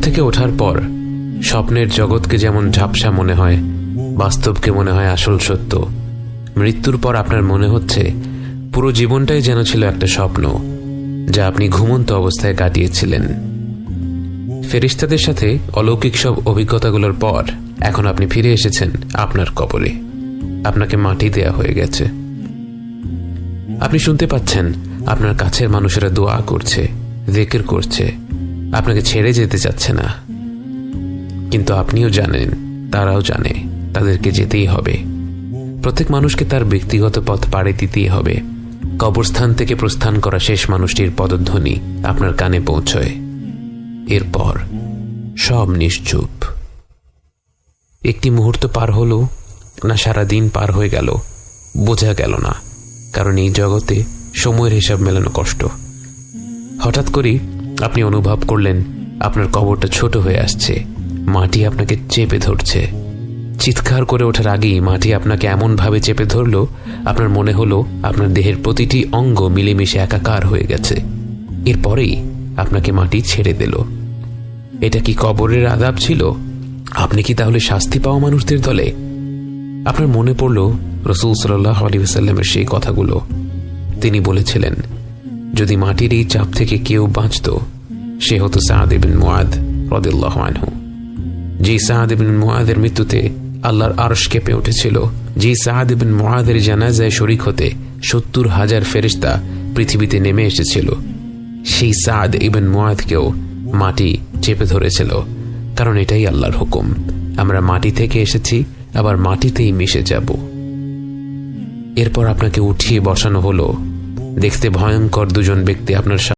থেকে ওঠার পর স্বপ্নের জগৎকে যেমন ঝাপসা মনে হয়, বাস্তবকে মনে হয় আসল সত্য। মৃত্যুর পর আপনার মনে হচ্ছে পুরো জীবনটাই যেন ছিল একটা স্বপ্ন, যা আপনি ঘুমন্ত অবস্থায় কাটিয়েছিলেন। ফেরেশতাদের সাথে অলৌকিক সব অভিজ্ঞতাগুলোর পর এখন আপনি ফিরে এসেছেন আপনার কবরে। আপনাকে মাটি দেয়া হয়ে গেছে। আপনি শুনতে পাচ্ছেন আপনার কাছের মানুষেরা দোয়া করছে, জিকির করছে, আপনাকে ছেড়ে যেতে চাচ্ছে না। কিন্তু আপনিও জানেন, তারাও জানে, তাদেরকে যেতেই হবে। প্রত্যেক মানুষকে তার ব্যক্তিগত পথ পাড়ি দিতেই হবে। কবরস্থান থেকে প্রস্থান করা শেষ মানুষটির পদধ্বনি আপনার কানে পৌঁছয়। এরপর সব নিশ্চুপ। একটি মুহূর্ত পার হলো না সারা দিন পার হয়ে গেল বোঝা গেল না, কারণ এই জগতে সময়ের হিসাব মেলানো কষ্ট। হঠাৎ করেই আপনি অনুভব করলেন আপনার কবরটা ছোট হয়ে আসছে, মাটি আপনাকে চেপে ধরছে। চিৎকার করে ওঠার আগেই মাটি আপনাকে এমনভাবে চেপে ধরল, আপনার মনে হলো আপনার দেহের প্রতিটি অঙ্গ মিলেমিশে একাকার হয়ে গেছে। এরপরেই আপনাকে মাটি ছেড়ে দিল। এটা কি কবরের আযাব ছিল? আপনি কি তাহলে শাস্তি পাওয়া মানুষদের দলে? আপনার মনে পড়ল রাসূল সাল্লাল্লাহু আলাইহি ওয়াসাল্লামের সেই কথাগুলো। তিনি বলেছিলেন, যদি মাটির এই চাপ থেকে কেউ বাঁচত, সে হতো সাদ ইবনে মুআদ রাদিয়াল্লাহু আনহু। যে সাদ ইবনে মুআদের মৃত্যুতে আল্লাহর আরশ কেঁপে উঠেছিল, যে সাদ ইবনে মুআদের জানাজায় শরীক হতে ৭০,০০০ ফেরেশতা পৃথিবীতে নেমে এসেছিল, সেই সাদ ইবনে মুআদকেও মাটি চেপে ধরেছিল। কারণ এটাই আল্লাহর হুকুম, আমরা মাটি থেকে এসেছি, আবার মাটিতেই মিশে যাব। এরপর আপনাকে উঠিয়ে বসানো হলো। দেখতে ভয়ঙ্কর দুজন ব্যক্তি আপনার